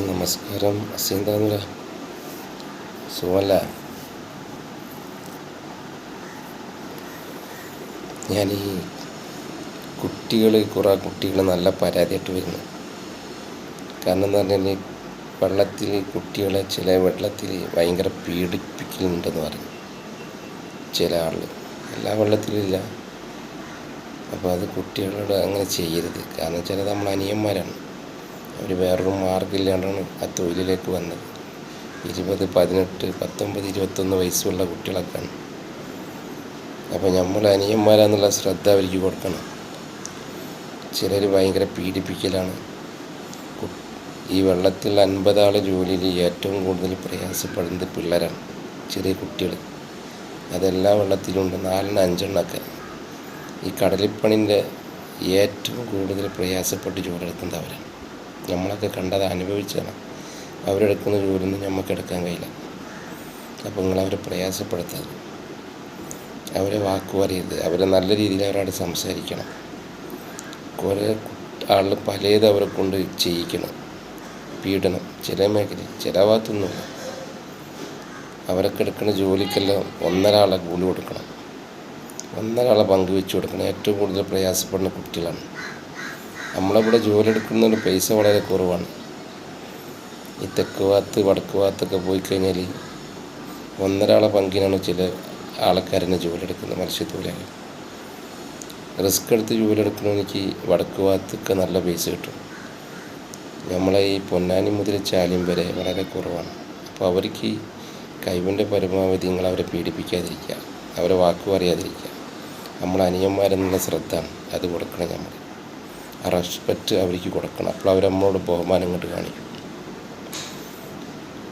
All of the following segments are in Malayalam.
നമസ്കാരം. അസീന്താന്നില്ല സുഖമല്ല. കുറേ കുട്ടികൾ നല്ല പരാതിയായിട്ട് വരുന്നു. കാരണം എന്ന് പറഞ്ഞാൽ വെള്ളത്തിൽ കുട്ടികളെ വെള്ളത്തിൽ ഭയങ്കര പീഡിപ്പിക്കലുണ്ടെന്ന് പറയും ചില ആൾ. എല്ലാ വെള്ളത്തിലില്ല. അപ്പോൾ അത് കുട്ടികളോട് അങ്ങനെ ചെയ്യരുത്. കാരണം വെച്ചാൽ നമ്മൾ അനിയന്മാരാണ്. അവർ വേറൊരു മാർഗ്ഗമില്ലാണ്ടാണ് ആ തൊഴിലിലേക്ക് വന്നത്. 20, 18, 19, 21 വയസ്സുള്ള കുട്ടികളൊക്കെയാണ്. അപ്പോൾ നമ്മൾ അനിയന്മാരാന്നുള്ള ശ്രദ്ധ അവർക്ക് കൊടുക്കണം. ചിലർ ഭയങ്കര പീഡിപ്പിക്കലാണ്. ഈ വെള്ളത്തിൽ 50 ആൾ ജോലിയിൽ ഏറ്റവും കൂടുതൽ പ്രയാസപ്പെടുന്നത് പിള്ളേരാണ്, ചെറിയ കുട്ടികൾ. അതെല്ലാ വെള്ളത്തിലുണ്ട്, 4, 5 ഈ കടലിപ്പണിൻ്റെ ഏറ്റവും കൂടുതൽ പ്രയാസപ്പെട്ട് ജോലിയെടുക്കുന്നത് അവരാണ്. നമ്മളൊക്കെ കണ്ടത്, അനുഭവിച്ചാണ്. അവരെടുക്കുന്ന ജോലിയൊന്നും നമുക്ക് എടുക്കാൻ കഴിയില്ല. അപ്പോൾ നിങ്ങളവരെ പ്രയാസപ്പെടുത്തരുത്, അവരെ വാക്ക് പറയരുത്. അവരെ നല്ല രീതിയിൽ അവരോട് സംസാരിക്കണം. കുറേ ആൾ പലത് അവരെ കൊണ്ട് ചെയ്യിക്കണം, പീഡനം. ചില മേഖലയിൽ, ചില ഭാഗത്തൊന്നുമില്ല. അവരൊക്കെ എടുക്കുന്ന ജോലിക്കെല്ലാം 1.5 ആളെ കൂലി കൊടുക്കണം, 1.5 ആളെ പങ്കുവെച്ച് കൊടുക്കണം. ഏറ്റവും കൂടുതൽ പ്രയാസപ്പെടുന്ന കുട്ടികളാണ്. നമ്മളിവിടെ ജോലി എടുക്കുന്നതിന് പൈസ വളരെ കുറവാണ്. ഈ തെക്ക് ഭാഗത്ത്, വടക്ക് ഭാഗത്തൊക്കെ പോയി കഴിഞ്ഞാൽ 1.5 ആളെ പങ്കിനാണ് ചില ആൾക്കാരെന്നെ ജോലി എടുക്കുന്നത്, മത്സ്യത്തൊഴിലാളികൾ. റിസ്ക് എടുത്ത് ജോലി എടുക്കണമെങ്കിൽ വടക്ക് ഭാഗത്തൊക്കെ നല്ല പൈസ കിട്ടും. നമ്മളെ ഈ പൊന്നാനി മുതൽ ചാലിയം വരെ വളരെ കുറവാണ്. അപ്പോൾ അവർക്ക് കഴിവിൻ്റെ പരമാവധി നിങ്ങളവരെ പീഡിപ്പിക്കാതിരിക്കുക, അവരെ വാക്ക് പറയാതിരിക്കുക. നമ്മൾ അനിയന്മാരെന്നുള്ള ശ്രദ്ധ അത് കൊടുക്കണം. നമ്മൾ ആ റെസ്പെക്റ്റ് അവർക്ക് കൊടുക്കണം. അപ്പോൾ അവർ നമ്മളോട് ബഹുമാനം കൊണ്ട് കാണിക്കും.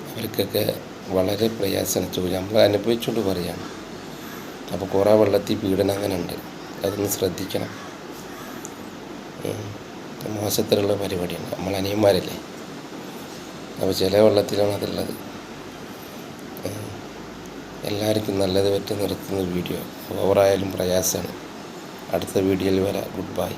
അവർക്കൊക്കെ വളരെ പ്രയാസമാണ് ജോലി, നമ്മൾ അനുഭവിച്ചുകൊണ്ട് പറയുകയാണ്. അപ്പോൾ കുറേ വെള്ളത്തിൽ പീഡനം അങ്ങനെ ഉണ്ട്, അതൊന്ന് ശ്രദ്ധിക്കണം. മോശത്തിലുള്ള പരിപാടിയാണ്. നമ്മൾ അനിയന്മാരല്ലേ. അപ്പോൾ ചില വെള്ളത്തിലാണ് അതുള്ളത്. എല്ലാവർക്കും നല്ലത് പറ്റി നിർത്തുന്ന വീഡിയോ. ഓവറായാലും പ്രയാസമാണ്. അടുത്ത വീഡിയോയിൽ വരാം. Good bye.